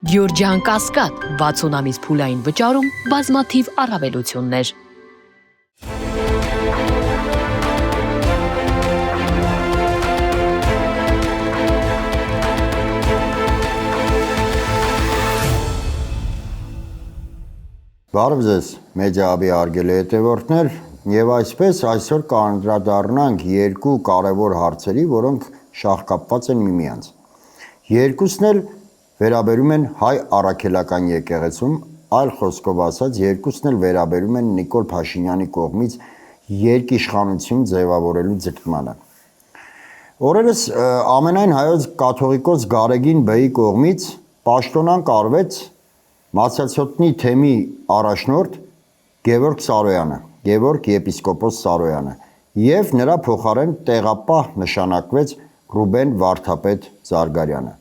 Գյորջյան Կասկադ 60 ամիս փուլային վճարում բազմաթիվ առավելություններ։ Բարև ձեզ, Մեդիահաբի հարգելի հետևորդներ, եւ այսպես այսօր կանդրադառնանք երկու կարևոր հարցերի, որոնք շահկապված են միմյանց։ Երկուսն էլ վերաբերում են հայ առաքելական եկեղեցում, այլ խոսքով ասած, երկուսն էլ վերաբերում են Նիկոլ Փաշինյանի կողմից երկիշխանություն ձևավորելու ձգտմանը։ Օրերս ամենայն հայոց կաթողիկոս Գարեգին Բեի կողմից պաշտոնանկ արվեց Մասացյոտնի թեմի առաջնորդ Գևորգ Սարոյանը, Գևորգ եպիսկոպոս Սարոյանը, եւ նրա փոխարեն տեղապահ նշանակվեց Ռուբեն Վարդապետ Զարգարյանը։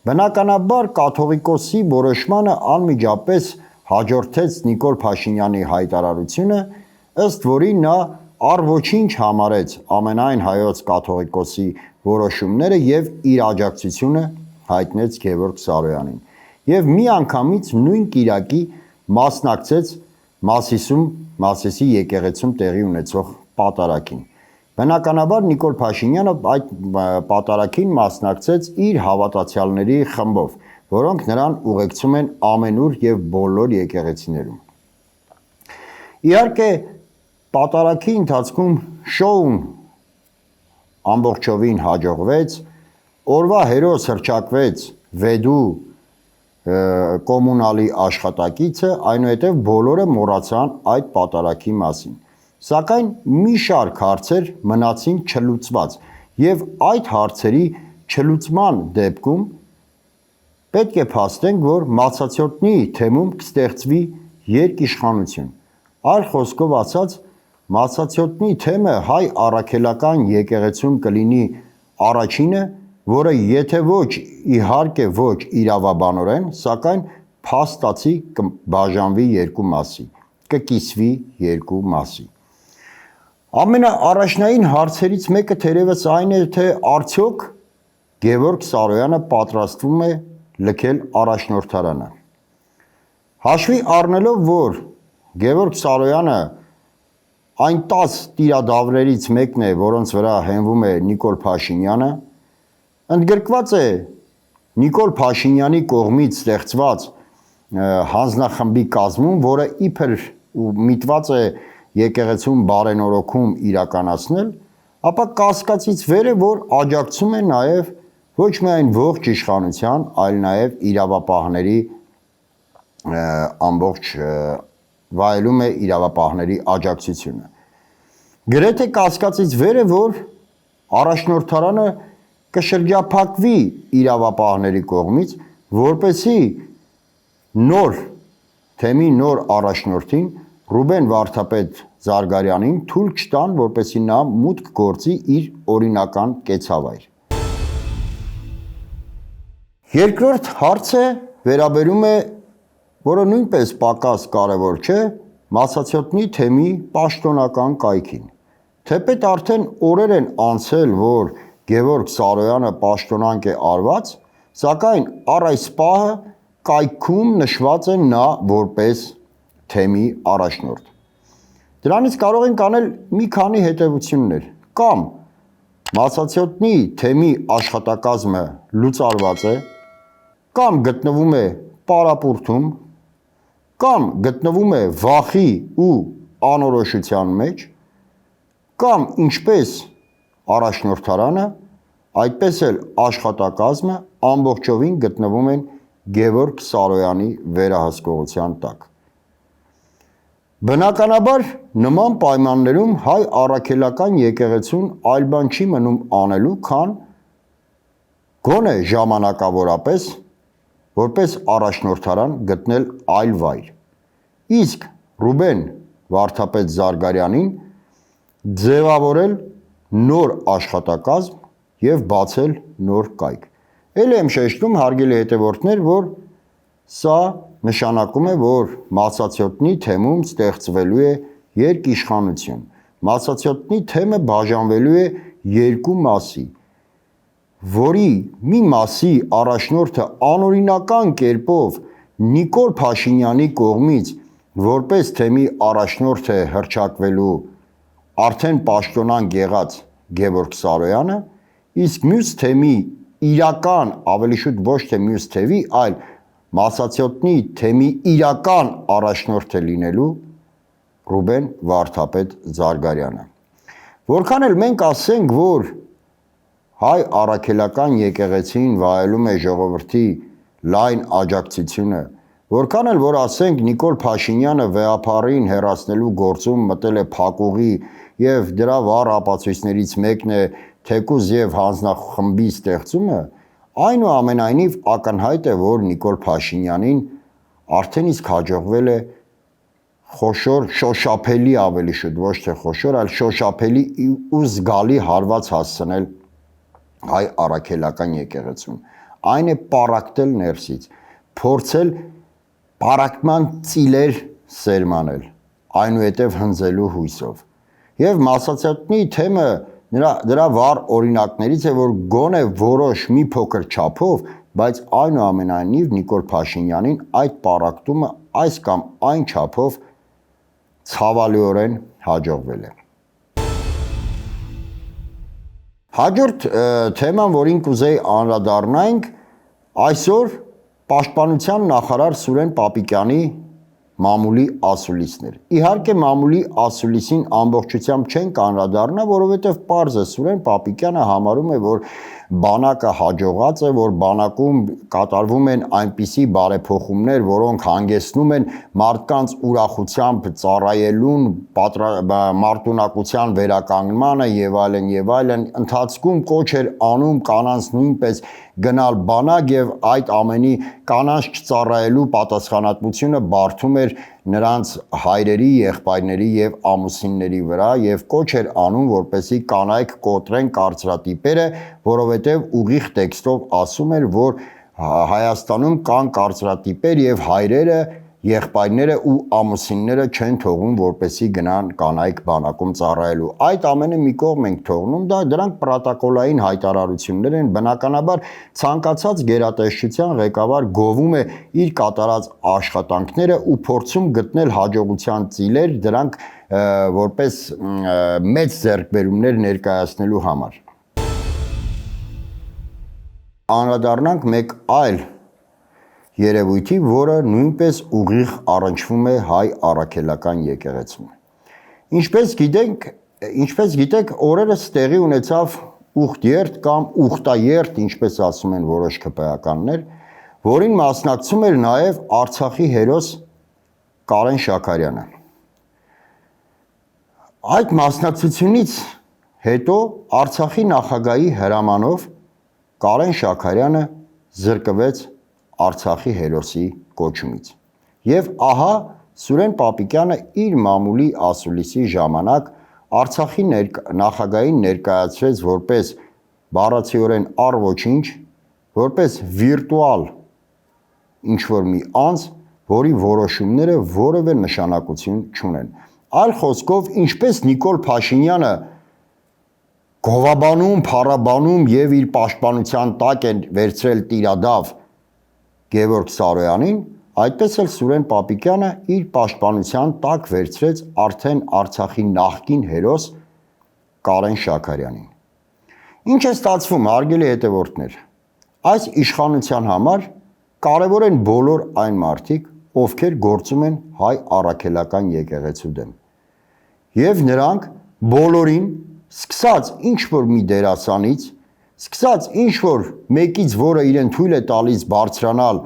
Բնականաբար կաթողիկոսի որոշմանը անմիջապես հաջորդեց Նիկոլ Փաշինյանի հայտարարությունը, ըստ որի նա առ ոչինչ համարեց ամենայն հայոց կաթողիկոսի որոշումները եւ իր աջակցությունը հայտնեց Գևորգ Սարոյանին։ Եվ միանգամից նույն կիրակի մասնակցեց Մասիսի եկեղեցում տեղի ունեցող պատարագին։ Բնականաբար Նիկոլ Փաշինյանը այդ պատարագին մասնակցեց իր հավատացյալների խմբով, որոնք նրան ուղեկցում են ամենուր եւ բոլոր եկեղեցիներում։ Իհարկե, պատարագի ընթացքում շոուն ամբողջովին հաջողվեց, օրվա հերոս հռչակվեց Վեդու կոմունալի աշխատակիցը, այնուհետև բոլորը մոռացան այդ պատարագի մասին։ Սակայն մի շարք հարցեր մնացին չլուծված, եւ այդ հարցերի չլուծման դեպքում պետք է փաստենք, որ Մասացյոտնի թեմում կստեղծվի երկիշխանություն։ Այլ խոսքով ասած, Մասացյոտնի թեմը հայ առաքելական եկեղեցում կլինի առաջինը, որը եթե ոչ իհարկե ոչ իրավաբանորեն, սակայն փաստացի կբաժանվի երկու մասի, կկիսվի երկու մասի։ Ամենաառաջնային հարցերից մեկը թերևս այն է, թե արդյոք Գևորգ Սարոյանը պատրաստվում է լքել առաջնորդարանը։ Հաշվի առնելով, որ Գևորգ Սարոյանը այն 10 տիրադավներից մեկն է, որոնց վրա հենվում է Նիկոլ Փաշինյանը, ընդգրկված է Նիկոլ Փաշինյանի կողմից ստեղծված հանձնախմբի կազմում, որը իբր միտված է եկեղեցում բարենորոգում իրականացնել, ապա կասկածից վեր է, որ աջակցում է նաև ոչ միայն ողջ իշխանության, այլ նաև իրավապահների ամբողջ վայելում է իրավապահների աջակցությունը։ Գրեթե կասկածից վեր է, որ առաջնորդարանը կշրջափակվի իրավապահների կողմից, որպեսզի թեմի նոր առաջնորդին Ռուբեն Վարդապետ Զարգարյանին թույլ չտան, որպեսզի նա մուտք գործի իր օրինական կեցավայր։ Երկրորդ հարցը վերաբերում է, որը նույնպես պակաս կարևոր չէ, Մասացյոտնի թեմի պաշտոնական կայքին։ Թեպետ արդեն օրեր են անցել, որ Գևորգ Սարոյանը պաշտոնանկ է արված, սակայն առ այս պահը կայքում նշված է նա որպես թեմի առաջնորդ։ Դրանից կարող ենք անել մի քանի հետևություններ, կամ Մասացյոտնի թեմի աշխատակազմը լուծարված է, կամ գտնվում է պարապուրդում, կամ գտնվում է վախի ու անորոշության մեջ, կամ ինչպես առաջնորդարանը, այդպես էլ աշխատակազմը ամբողջովին գտնվում են Գևորգ Սարոյանի վերահսկողության տակ։ Բնականաբար նման պայմաններում հայ առաքելական եկեղեցուն այլ բան չի մնում անելու, քան գոնե ժամանակավորապես որպես առաջնորդարան գտնել այլ վայր։ Իսկ Ռուբեն Վարդապետ Զարգարյանին ձևավորել նոր աշխատակազմ եւ բացել նոր կայք։ Էլ եմ շեշտում, հարգելի հետևորդներ, որ սա նշանակում է, որ Մասացյոտնի թեմում ստեղծվելու է երկիշխանություն։ Մասացյոտնի թեմը բաժանվելու է երկու մասի։ որի մի մասի առաջնորդը անօրինական կերպով Նիկոլ Փաշինյանի կողմից որպես թեմի առաջնորդ է հռչակվելու արդեն պաշտոնան եղած Գևորգ Սարոյանը, իսկ մյուս թեմի իրական, ավելի շուտ ոչ թե մյուս թևի, այլ Մասացիոտնի թեմի իրական առաջնորդը լինելու Ռուբեն Վարդապետ Զարգարյանը։ Որքան էլ մենք ասենք, որ հայ առաքելական եկեղեցին վայելում է ժողովրդի լայն աջակցությունը, որքան էլ որ ասենք Նիկոլ Փաշինյանը վեհապարին հեռացնելու գործում մտել է փակուղի եւ դրա վառ ապացույցներից մեկն է թեկուզ եւ հանձնախմբի ստեղծումը, այնուամենայնիվ ակնհայտ է, որ Նիկոլ Փաշինյանին արդեն իսկ հաջողվել է խոշոր, շոշափելի ավելի շուտ, ոչ թե խոշոր, այլ շոշափելի ու զգալի հարված հասցնել հայ առաքելական եկեղեցուն։ Այն է պառակտել ներսից, փորձել պառակտման ծիլեր սերմանել, այնուհետև հնձելու հույսով։ Եվ Մասացիոտնի թեմը դրա վառ օրինակներից է, որ գոնե որոշ մի փոքր չափով, բայց այնուամենայնիվ Նիկոլ Փաշինյանին այդ պառակտումը այս կամ այն չափով ցավալիորեն հաջողվել է։ Հաջորդ թեման, որին կուզեի անդրադառնանք, այսօր Պաշտպանության նախարար Սուրեն Պապիկյանի մամուլի ասուլիսներ։ Իհարկե մամուլի ասուլիսին ամբողջությամբ չենք անդրադառնա, որովհետև պարզ է Սուրեն Պապիկյանը համարում է, որ բանակը հաջողած է, որ բանակում կատարվում են այնպիսի բարեփոխումներ, որոնք հանգեցնում են մարդկանց ուրախությամբ ծառայելուն, մարտունակության վերականգնմանը եւ այլն, ընթացքում կոչ էր անում կանանց նույնպես գնալ բանակ եւ այդ ամենի կանանց չծառայելու պատասխանատվությունը բարդում էր նրանց հայրերի, եղբայրների եւ ամուսինների վրա եւ կոչ էր անում, որպեսզի կանայք կոտրեն կարծրատիպերը, որովհետեւ ուղիղ տեքստով ասում էր, որ Հայաստանում կան կարծրատիպեր եւ հայրերը, եղբայրները ու ամուսինները չեն թողում, որպեսզի գնան կանայք բանակում ծառայելու։ Այդ ամենը մի կողմ ենք թողնում, դրանք պրոտոկոլային հայտարարություններ են, բնականաբար ցանկացած գերատեսչության ղեկավար գովում է իր կատարած աշխատանքները ու փորձում գտնել հաջողության ծիլեր, դրանք որպես մեծ ձեռքբերումներ ներկայացնելու համար։ Անդրադառնանք մեկ այլ երևույթի, որը նույնպես ուղիղ առնչվում է հայ առաքելական եկեղեցուն։ Ինչպես գիտեք, օրերս տեղի ունեցավ ուխտերթ կամ ուխտաերթ, ինչպես ասում են որոշ ԿՊԱ-ականներ, որին մասնակցում էր նաև Արցախի հերոս Կարեն Շաքարյանը։ Այդ մասնակցությունից հետո Արցախի նախագահի հրամանով Կարեն Շաքարյանը զրկվեց Արցախի հերոսի կոչումից։ Եվ ահա Սուրեն Պապիկյանը իր մամուլի ասուլիսի ժամանակ Արցախի նախագահին ներկայացրեց որպես բառացիորեն առ-ոչինչ, որպես վիրտուալ ինչ-որ մի անձ, որի որոշումները որևէ նշանակություն չունեն։ Այլ խոսքով, ինչպես Նիկոլ Փաշինյանը գովաբանում, փառաբանում եւ իր պաշտպանության տակ են վերցրել տիրադավ Գևորգ Սարոյանին, այդպես էլ Սուրեն Պապիկյանը իր պաշտպանության տակ վերցրեց արդեն Արցախի նախկին հերոս Կարեն Շաքարյանին։ Ինչ է ստացվում, հարգելի հետևորդներ, այս իշխանության համար կարևոր են բոլոր այն մարդիկ, ովքեր գործում են հայ առաքելական եկեղեցու դեմ։ Եվ նրանք բոլորին, սկսած ինչ-որ մի դերասանից, սկսած ինչ-որ մեկից, որը իրեն թույլ է տալիս բարձրանալ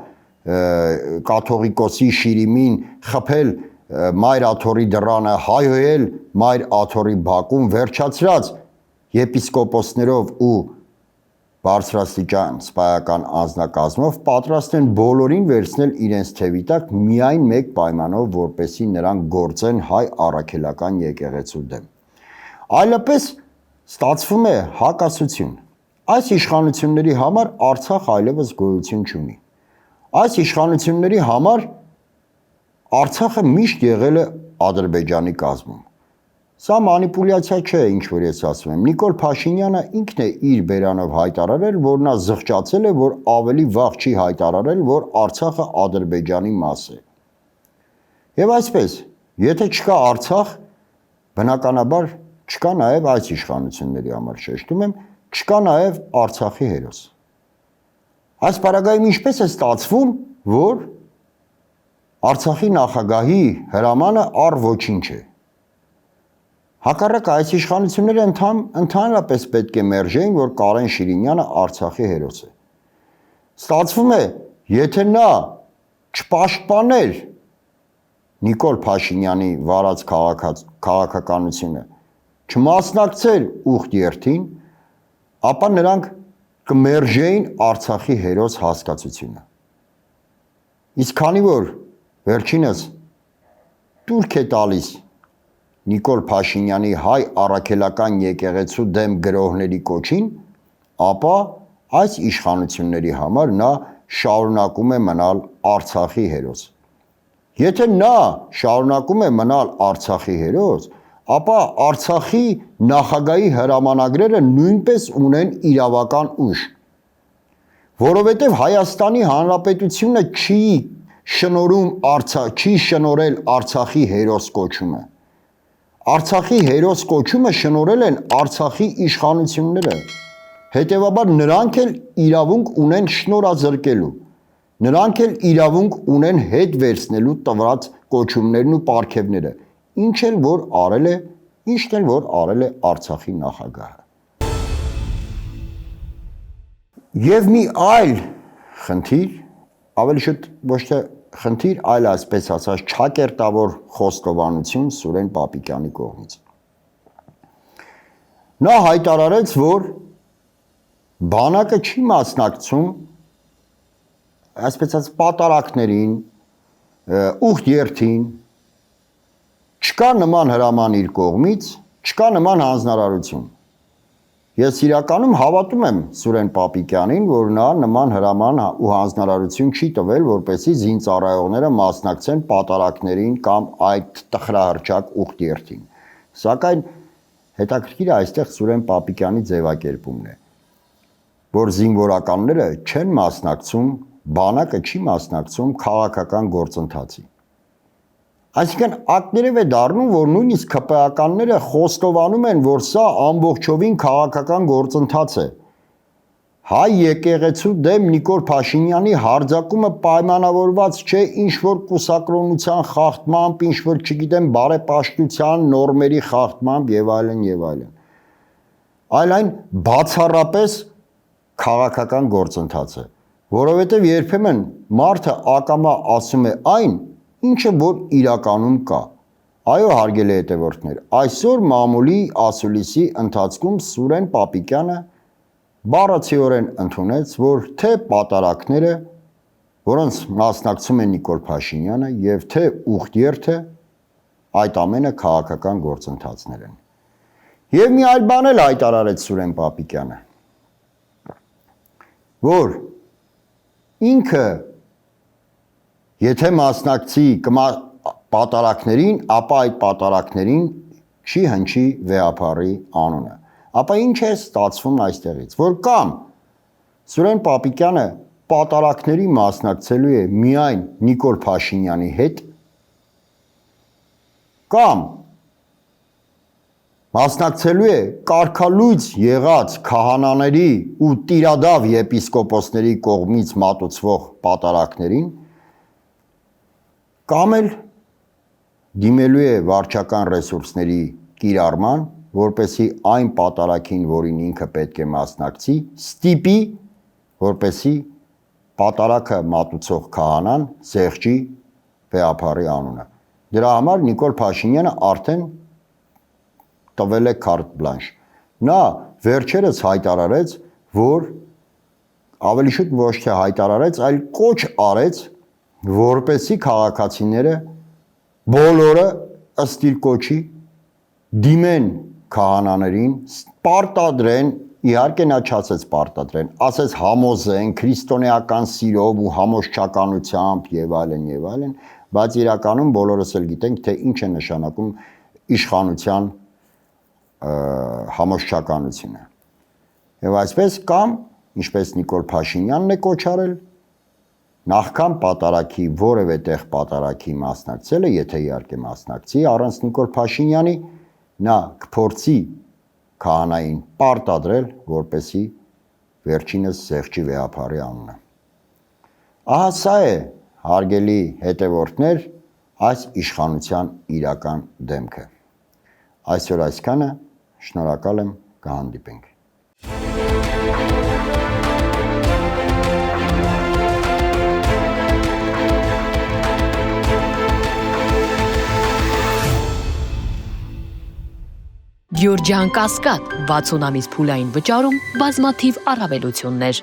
կաթողիկոսի շիրիմին, խփել Մայր Աթոռի դռանը, հայհոյել Մայր Աթոռի բակում, վերջացրած եպիսկոպոսներով ու բարձրաստիճան սպայական անձնակազմով պատրաստ են բոլորին վերցնել իրենց թևի տակ միայն մեկ պայմանով, որպեսզի նրանք գործեն հայ առաքելական եկեղեցու դեմ։ Այլապես ստացվում է հակասություն։ Այս իշխանությունների համար Արցախ այլևս գոյություն չունի։ Այս իշխանությունների համար Արցախը միշտ եղել է Ադրբեջանի կազմում։ Սա մանիպուլյացիա չէ, ինչ որ ես ասում եմ։ Նիկոլ Փաշինյանը ինքն է իր բերանով հայտարարել, որ նա զղջացել է, որ ավելի վաղ չի հայտարարել, որ Արցախը Ադրբեջանի մաս է։ Եվ այսպես, եթե չկա Արցախ, բնականաբար չկա նաև այս իշխանությունների համար շեշտում եմ, չկա նաև Արցախի հերոս։ Այս պարագայում ինչպես է ստացվում, որ Արցախի նախագահի հրամանը առ ոչինչ է։ Հակառակ այս իշխանությունները ընդհանրապես պետք է մերժեին, որ Կարեն Շիրինյանը Արցախի հերոս է։ Ստացվում է, եթե նա չպաշտպաներ Նիկոլ Փաշինյանի վարած քաղաքականությունը, չմասնակցեր ուխտ երթին, ապա նրանք կմերժեին Արցախի հերոս հասկացությունը։ Իսկ քանի որ վերջինս տուրք է տալիս Նիկոլ Փաշինյանի հայ առաքելական եկեղեցու դեմ գրողների կոչին, ապա այս իշխանությունների համար նա շարունակում է մնալ Արցախի հերոս։ Եթե նա շարունակում է մնալ Արցախի հերոս, ապա Արցախի նախագահի հրամանագրերը նույնպես ունեն իրավական ուժ, որովհետև Հայաստանի Հանրապետությունը չի շնորհել Արցախի հերոս կոչումը։ Արցախի հերոս կոչումը շնորհել են Արցախի իշխանությունները, հետևաբար նրանք էլ իրավունք ունեն շնորհազրկելու, նրանք էլ իրավունք ունեն հետ վերցնելու տված կոչումներն ու պարգևները, ինչն էլ որ արել է Արցախի նախագահը։ Եվ մի այլ խնդիր, ավելի շուտ ոչ թե խնդիր, այլ այսպես ասած չակերտավոր խոստովանություն Սուրեն Պապիկյանի կողմից։ Նա հայտարարեց, որ բանակը չի մասնակցում այսպես ասած պատարակներին, ուխտ երթին, չկա նման հրաման իր կողմից, չկա նման հանձնարարություն։ Ես իրականում հավատում եմ Սուրեն Պապիկյանին, որ նա նման հրաման ու հանձնարարություն չի տվել, որպեսզի զինծառայողները մասնակցեն պատարակներին կամ այդ տխրահռչակ ուխտ երթին։ Սակայն հետաքրքիրը այստեղ Սուրեն Պապիկյանի ձևակերպումն է, որ զինվորականները չեն մասնակցում, բանակը չի մասնակցում քաղաքական գործընթացի։ Այսինքն ակներև է դառնում, որ նույնիսկ ԿՊԱ-ականները խոստովանում են, որ սա ամբողջովին քաղաքական գործընթաց է։ Հայ եկեղեցու դեմ Նիկոլ Փաշինյանի հարձակումը պայմանավորված չէ ինչ-որ կուսակրոնության խախտմամբ, ինչ-որ չգիտեմ բարեպաշտության նորմերի խախտմամբ եւ այլն եւ այլն։ Այլ այն բացառապես քաղաքական գործընթաց է, որովհետեւ երբեմն մարդը ակամա ասում է այն, ինչը որ իրականում կա։ Այո, հարգելի հետևորդներ, այսօր մամուլի ասուլիսի ընթացքում Սուրեն Պապիկյանը բառացիորեն ընդունեց, որ թե պատարակները, որոնց մասնակցում է Նիկոլ Փաշինյանը, եւ թե ուխտ երթը, այդ ամենը քաղաքական գործընթացներ են։ Եվ մի այլ բան էլ հայտարարեց Սուրեն Պապիկյանը, որ ինքը եթե մասնակցի պատարակներին, ապա այդ պատարակներին չի հնչի վեհապարի անունը։ Ապա ինչ է ստացվում այստեղից, որ կամ Սուրեն Պապիկյանը պատարակների մասնակցելու է միայն Նիկոլ Փաշինյանի հետ, կամ մասնակցելու է կարգալույծ եղած քահանաների ու տիրադավ եպիսկոպոսների կողմից մատուցվող պատարակներին, կամ էլ դիմելու է վարչական ռեսուրսների կիրառման, որպեսզի այն պատարակին, որին ինքը պետք է մասնակցի, ստիպի, որպեսզի պատարակը մատուցող քահանան զեղչի վեհապարի անունը։ Դրա համար Նիկոլ Փաշինյանը արդեն տվել է կարտ բլանշ։ Նա վերջերս հայտարարեց, որ ավելի շուտ ոչ թե հայտարարեց, այլ կոչ արեց, որպեսզի քաղաքացիները բոլորը ըստ իր կոչի դիմեն քահանաներին, պարտադրեն, իհարկե նա չասեց պարտադրեն, ասեց համոզեն քրիստոնեական սիրով ու համոզչականությամբ եւ այլն, բայց իրականում բոլորս էլ գիտենք, թե ինչ է նշանակում իշխանության համոզչականությունը։ Եվ այսպես կամ, ինչպես Նիկոլ Փաշինյանն է կոչարել, նախքան պատարագի որևէ տեղ պատարագի մասնակցելը, եթե իհարկե մասնակցի, առանց Նիկոլ Փաշինյանի նա կփորձի քահանային պարտադրել, որպեսի վերջինս զեղչի վեհափարի անունը։ Ահա սա է, հարգելի հետևորդներ, այս իշխանության իրական դեմքը։ Այսօր այսքանը, շնորհակալ եմ, կհանդիպենք։ Գյուրջան Կասկադ 60 ամիս փուլային վճարում բազմաթիվ առավելություններ։